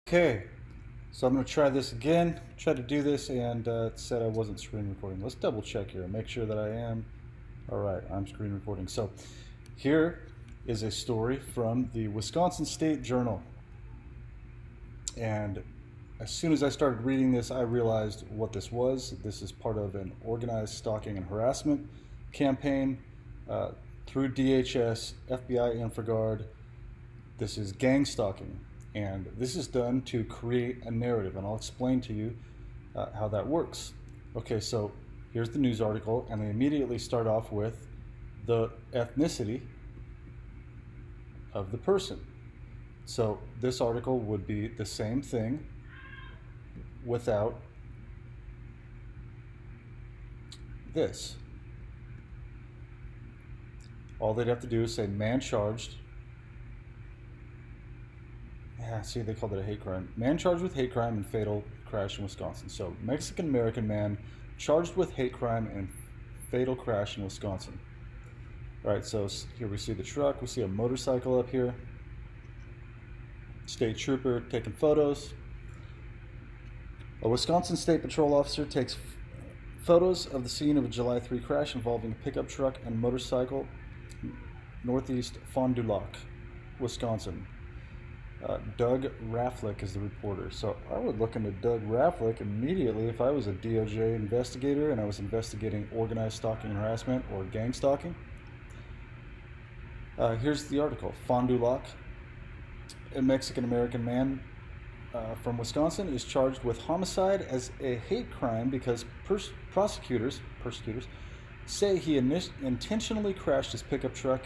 Okay, so I'm going to try this again. Try to do this, and it said I wasn't screen recording. Let's double check here and make sure that I am. All right, I'm screen recording. So here is a story from the Wisconsin State Journal. And as soon as I started reading this, I realized what this was. This is part of an organized stalking and harassment campaign through DHS, FBI, InfraGard. This is gangstalking, and this is done to create a narrative, and I'll explain to you how that works. Okay, so here's the news article, and they immediately start off with the ethnicity of the person. So this article would be the same thing without this. All they'd have to do is say man charged. Yeah, see, they called it a hate crime. Man charged with hate crime and fatal crash in Wisconsin. So Mexican-American man charged with hate crime and fatal crash in Wisconsin. All right, so here we see the truck. We see a motorcycle up here. State trooper taking photos. A Wisconsin State Patrol officer takes photos of the scene of a July 3 crash involving a pickup truck and motorcycle, northeast Fond du Lac, Wisconsin. Doug Raflick is the reporter. So I would look into Doug Raflick immediately if I was a DOJ investigator and I was investigating organized stalking and harassment or gang stalking. Here's the article. Fond du Lac, a Mexican-American man from Wisconsin is charged with homicide as a hate crime because prosecutors say he intentionally crashed his pickup truck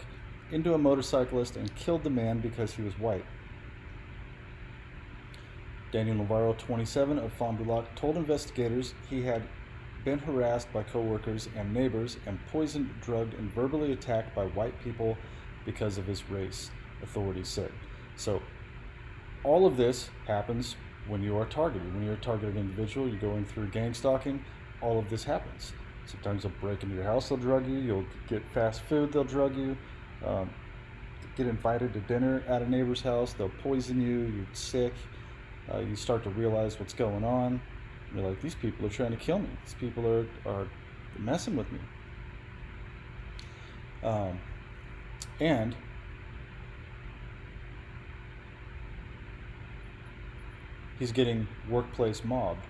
into a motorcyclist and killed the man because he was white. Daniel Navarro, 27, of Fond du Lac, told investigators he had been harassed by coworkers and neighbors and poisoned, drugged, and verbally attacked by white people because of his race, authorities said. So all of this happens when you are targeted. When you're a targeted individual, you're going through gang stalking, all of this happens. Sometimes they'll break into your house, they'll drug you. You'll get fast food, they'll drug you. Get invited to dinner at a neighbor's house, they'll poison you, you're sick. You start to realize what's going on. You're like, these people are trying to kill me. These people are messing with me. And he's getting workplace mobbed.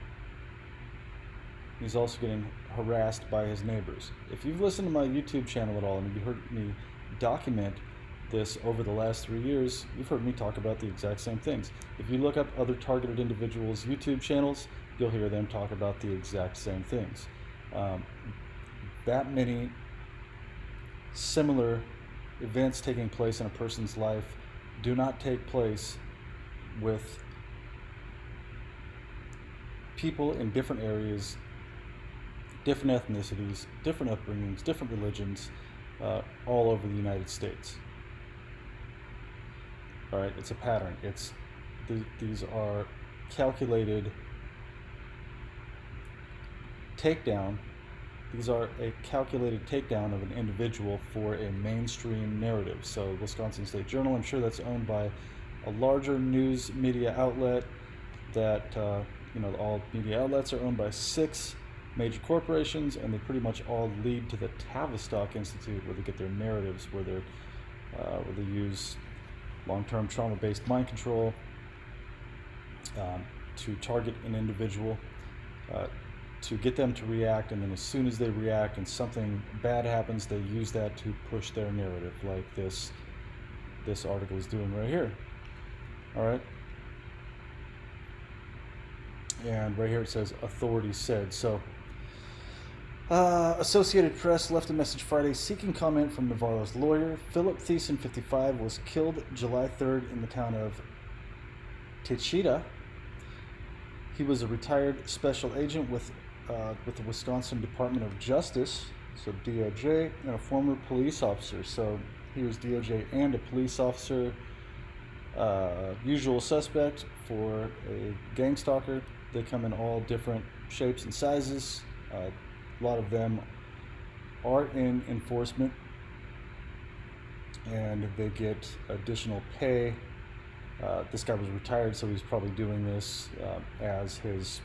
He's also getting harassed by his neighbors. If you've listened to my YouTube channel at all and you've heard me document this over the last 3 years, you've heard me talk about the exact same things. If you look up other targeted individuals' YouTube channels, you'll hear them talk about the exact same things. That many similar events taking place in a person's life do not take place with people in different areas, different ethnicities, different upbringings, different religions, all over the United States. All right, it's a pattern. These are calculated takedown. These are a calculated takedown of an individual for a mainstream narrative. So Wisconsin State Journal, I'm sure that's owned by a larger news media outlet that, all media outlets are owned by 6 major corporations, and they pretty much all lead to the Tavistock Institute, where they get their narratives, where they use long-term trauma-based mind control to target an individual, to get them to react, and then as soon as they react and something bad happens, they use that to push their narrative, like this article is doing right here. All right. And right here it says authorities said. So Associated Press left a message Friday seeking comment from Navarro's lawyer. Philip Thiessen, 55, was killed July 3rd in the town of Tichita. He was a retired special agent with the Wisconsin Department of Justice, so DOJ, and a former police officer. So he was DOJ and a police officer. Usual suspect for a gang stalker. They come in all different shapes and sizes. A lot of them are in enforcement, and they get additional pay This guy was retired, so he's probably doing this as his,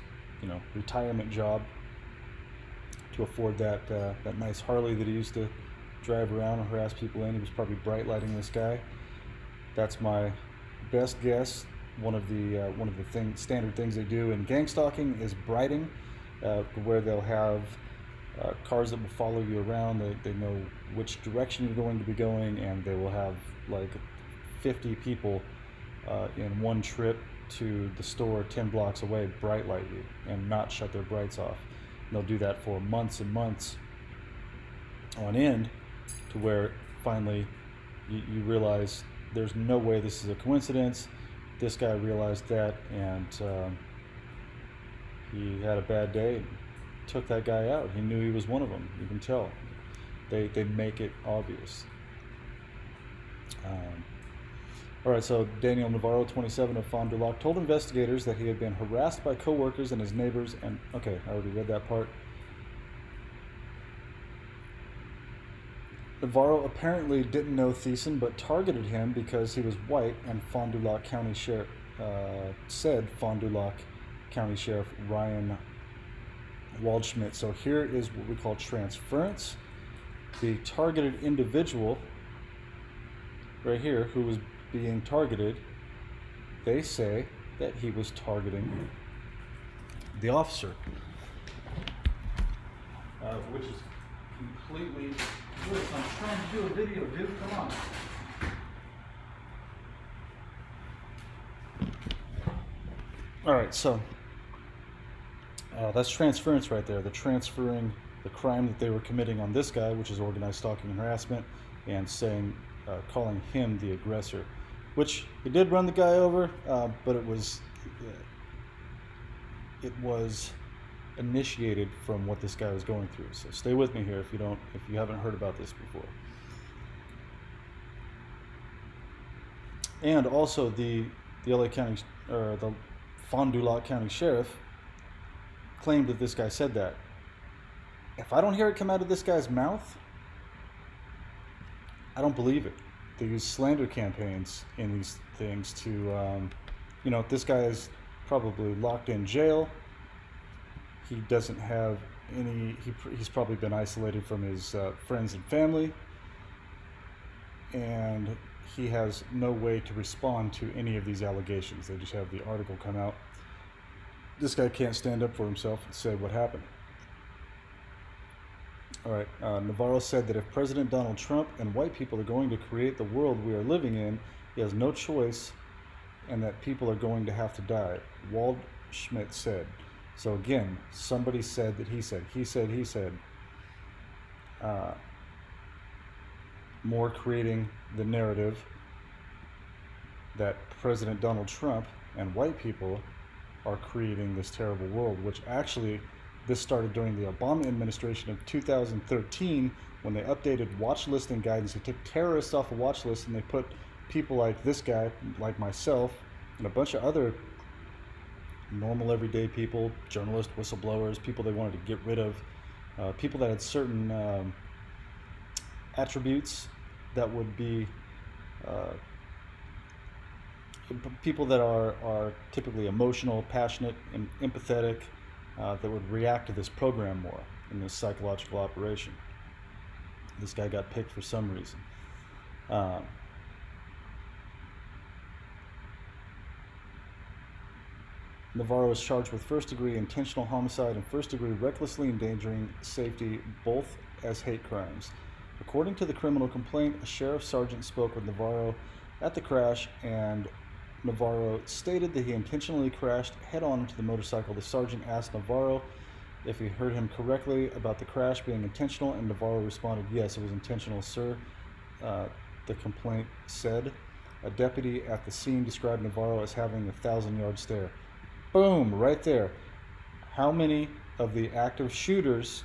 retirement job to afford that nice Harley that he used to drive around and harass people in. He was probably bright lighting this guy. That's my best guess. One of the standard things they do in Gangstalking is brighting, where they'll have cars that will follow you around. They know which direction you're going to be going, and they will have like 50 people in one trip to the store 10 blocks away bright light you and not shut their brights off. And they'll do that for months and months on end, to where finally you realize there's no way this is a coincidence. This guy realized that, and he had a bad day and took that guy out. He knew he was one of them. You can tell. They make it obvious. All right, so Daniel Navarro, 27, of Fond du Lac, told investigators that he had been harassed by coworkers and his neighbors, and okay, I already read that part. Navarro apparently didn't know Thiessen, but targeted him because he was white, and Fond du Lac County Sheriff said Fond du Lac County Sheriff Ryan Waldschmidt. So here is what we call transference. The targeted individual right here who was being targeted, they say that he was targeting the officer, which is completely... Look, I'm trying to do a video, dude. Come on. All right, so that's transference right there. They're transferring the crime that they were committing on this guy, which is organized stalking and harassment, and calling him the aggressor, which he did run the guy over, but it was initiated from what this guy was going through. So stay with me here if you haven't heard about this before. And also the LA County, or the Fond du Lac County Sheriff, claimed that this guy said that. If I don't hear it come out of this guy's mouth, I don't believe it. They use slander campaigns in these things to, this guy is probably locked in jail. He doesn't have he's probably been isolated from his friends and family, and he has no way to respond to any of these allegations. They just have the article come out. This guy can't stand up for himself and say what happened. All right, Navarro said that if President Donald Trump and white people are going to create the world we are living in, he has no choice, and that people are going to have to die, Waldschmidt said. So again, somebody said that he said. More creating the narrative that President Donald Trump and white people are creating this terrible world, which actually, this started during the Obama administration of 2013, when they updated watch listing guidance. They took terrorists off of watch lists and they put people like this guy, like myself, and a bunch of other normal everyday people, journalists, whistleblowers, people they wanted to get rid of, people that had certain attributes that would be people that are typically emotional, passionate, and empathetic, that would react to this program more in this psychological operation. This guy got picked for some reason. Navarro is charged with first-degree intentional homicide and first-degree recklessly endangering safety, both as hate crimes. According to the criminal complaint, a sheriff sergeant spoke with Navarro at the crash, and Navarro stated that he intentionally crashed head-on into the motorcycle. The sergeant asked Navarro if he heard him correctly about the crash being intentional, and Navarro responded, "Yes, it was intentional, sir," the complaint said. A deputy at the scene described Navarro as having a 1,000-yard stare. Boom, right there. How many of the active shooters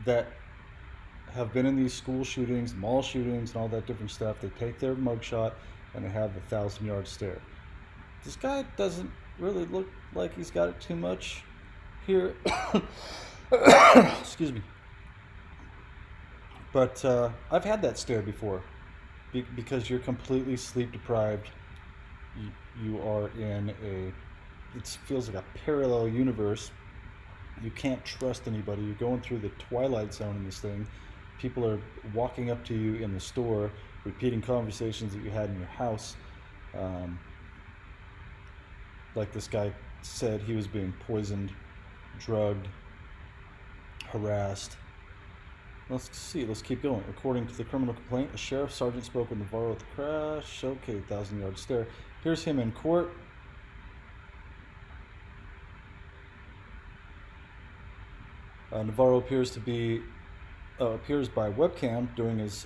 that have been in these school shootings, mall shootings, and all that different stuff, they take their mugshot and they have the 1,000-yard stare? This guy doesn't really look like he's got it too much here. Excuse me. But I've had that stare before, because you're completely sleep deprived you are in it feels like a parallel universe. You can't trust anybody. You're going through the twilight zone in this thing. People are walking up to you in the store, repeating conversations that you had in your house. Um, like this guy said, he was being poisoned, drugged, harassed. Let's see. Let's keep going. According to the criminal complaint, a sheriff sergeant spoke with Navarro at the crash. Okay, 1,000-yard stare. Here's him in court. Navarro appears by webcam during his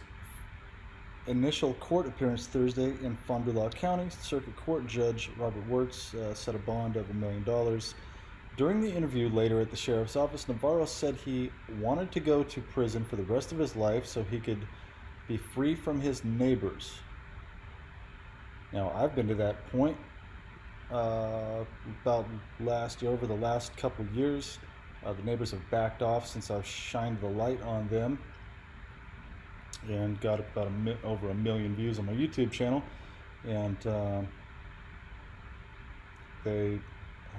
initial court appearance Thursday in Fond du Lac County. Circuit Court Judge Robert Wirtz set a bond of $1 million. During the interview later at the sheriff's office, Navarro said he wanted to go to prison for the rest of his life so he could be free from his neighbors. Now, I've been to that point about last year, over the last couple of years. The neighbors have backed off since I've shined the light on them and got about over 1 million views on my YouTube channel, and they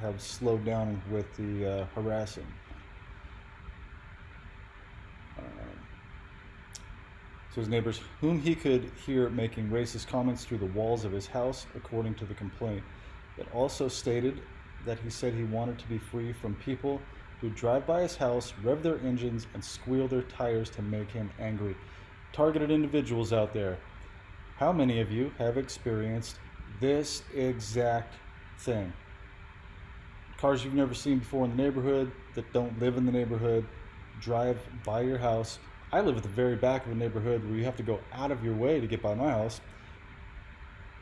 have slowed down with the harassing. So his neighbors, whom he could hear making racist comments through the walls of his house, according to the complaint. It also stated that he said he wanted to be free from people who drive by his house, rev their engines, and squeal their tires to make him angry. Targeted individuals out there, how many of you have experienced this exact thing? Cars you've never seen before in the neighborhood, that don't live in the neighborhood, drive by your house. I live at the very back of a neighborhood where you have to go out of your way to get by my house.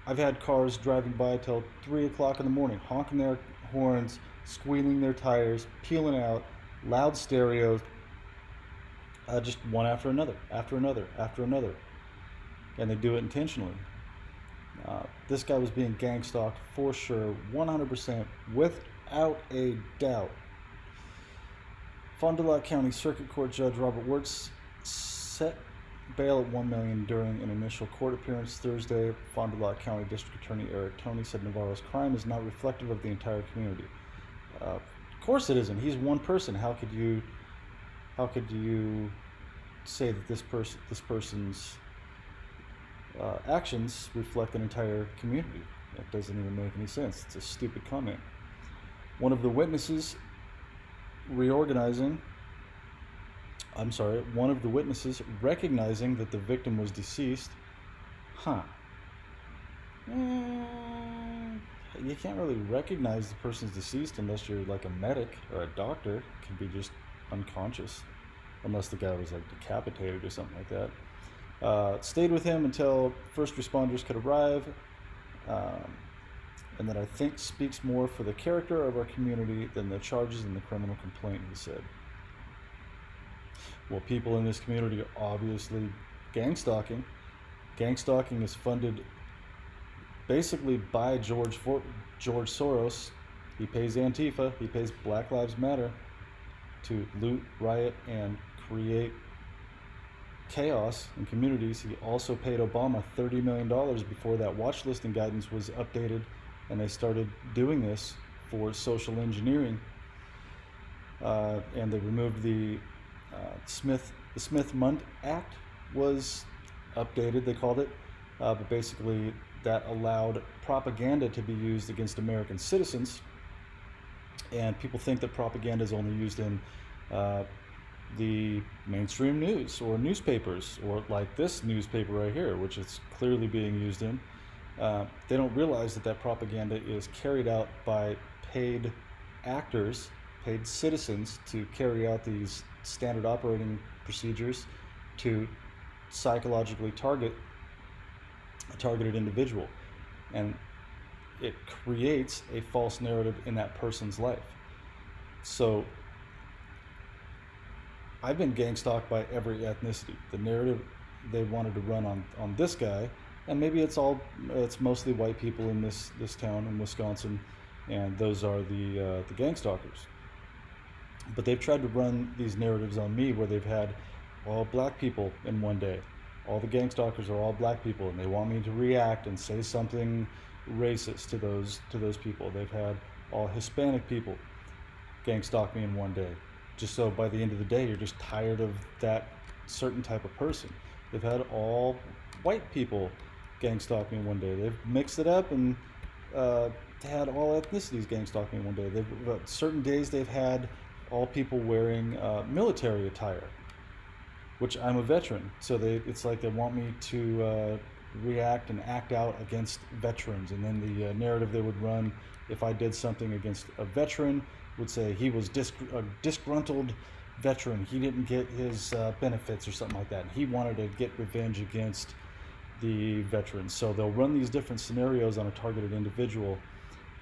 I've had cars driving by till 3 o'clock in the morning, honking their horns, squealing their tires, peeling out, loud stereos, just one after another, after another, after another. And they do it intentionally. This guy was being gang-stalked for sure, 100%, without a doubt. Fond du Lac County Circuit Court Judge Robert Wirtz set bail at $1 million during an initial court appearance Thursday. Fond du Lac County District Attorney Eric Toney said Navarro's crime is not reflective of the entire community. Of course it isn't. He's one person. How could you say that this person's actions reflect an entire community? That doesn't even make any sense. It's a stupid comment. One of the witnesses recognizing that the victim was deceased. You can't really recognize the person's deceased unless you're like a medic or a doctor. It could be just unconscious, unless the guy was like decapitated or something like that. Stayed with him until first responders could arrive, and that I think speaks more for the character of our community than the charges in the criminal complaint, he said. Well, people in this community are obviously gang-stalking. Gang-stalking is funded basically by George Soros. He pays Antifa, he pays Black Lives Matter to loot, riot, and create chaos in communities. He also paid Obama $30 million before that watch listing guidance was updated, and they started doing this for social engineering. And they removed the Smith-Mundt Act was updated, they called it, but basically that allowed propaganda to be used against American citizens. And people think that propaganda is only used in the mainstream news or newspapers, or like this newspaper right here, which it's clearly being used in. They don't realize that propaganda is carried out by paid actors, paid citizens, to carry out these standard operating procedures to psychologically target a targeted individual. And it creates a false narrative in that person's life. So I've been gang-stalked by every ethnicity. The narrative they wanted to run on this guy, and maybe it's mostly white people in this town in Wisconsin, and those are the gang-stalkers. But they've tried to run these narratives on me where they've had all black people in one day. All the gang-stalkers are all black people, and they want me to react and say something racist to those people. They've had all Hispanic people gang stalk me in one day, just so by the end of the day you're just tired of that certain type of person. They've had all white people gang stalk me in one day. They've mixed it up and had all ethnicities gang stalk me in one day. Certain days they've had all people wearing military attire, which I'm a veteran, so it's like they want me to react and act out against veterans, and then the narrative they would run if I did something against a veteran would say he was a disgruntled veteran. He didn't get his benefits or something like that. And he wanted to get revenge against the veterans. So they'll run these different scenarios on a targeted individual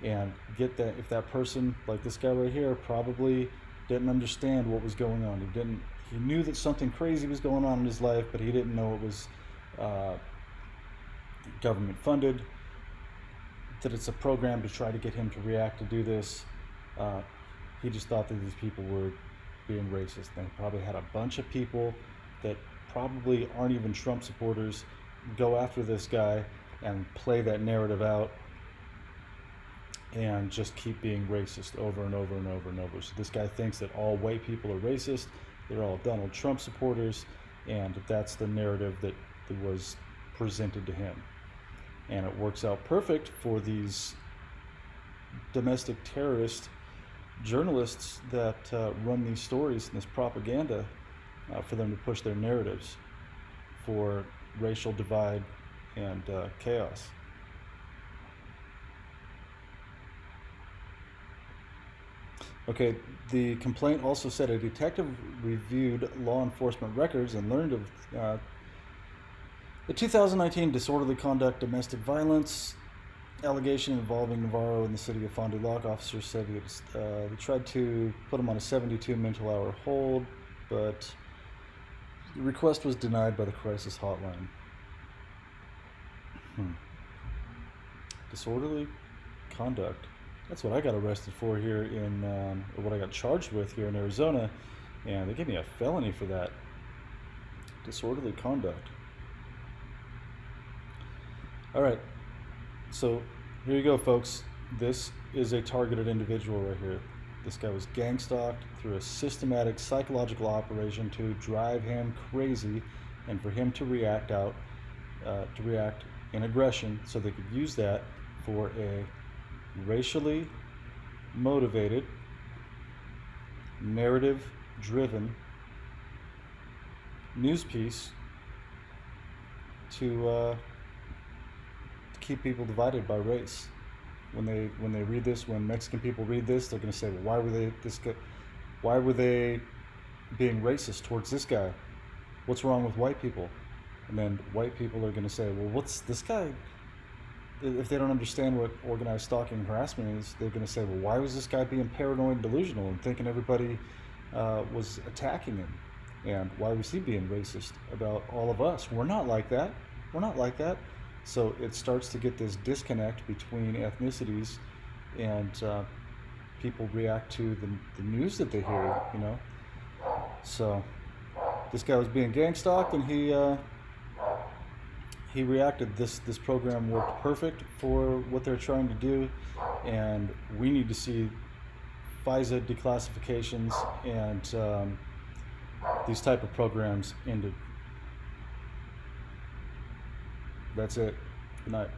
and get that if that person, like this guy right here, probably didn't understand what was going on. He knew that something crazy was going on in his life, but he didn't know it was government funded, that it's a program to try to get him to react to do this. He just thought that these people were being racist. They probably had a bunch of people that probably aren't even Trump supporters go after this guy and play that narrative out and just keep being racist over and over and over and over. So this guy thinks that all white people are racist. They're all Donald Trump supporters, and that's the narrative that was presented to him. And it works out perfect for these domestic terrorist journalists that run these stories and this propaganda for them to push their narratives for racial divide and chaos. Okay, the complaint also said a detective reviewed law enforcement records and learned of the 2019 disorderly conduct domestic violence allegation involving Navarro in the city of Fond du Lac. Officers said they tried to put him on a 72 mental hour hold, but the request was denied by the crisis hotline. Disorderly conduct. That's what I got arrested for here or what I got charged with here in Arizona, and they gave me a felony for that. Disorderly conduct. All right, so here you go, folks. This is a targeted individual right here. This guy was gang stalked through a systematic psychological operation to drive him crazy and for him to react in aggression so they could use that for a racially motivated, narrative-driven news piece to keep people divided by race. When they read this, when Mexican people read this, they're going to say, well, why were they being racist towards this guy? What's wrong with white people? And then white people are going to say, well, what's this guy? If they don't understand what organized stalking and harassment is, they're going to say, well, why was this guy being paranoid and delusional and thinking everybody was attacking him? And why was he being racist about all of us? We're not like that. We're not like that. So it starts to get this disconnect between ethnicities, and people react to the news that they hear, you know. So this guy was being gang stalked, and he reacted. This program worked perfect for what they're trying to do, and we need to see FISA declassifications and these type of programs ended. That's it. Good night.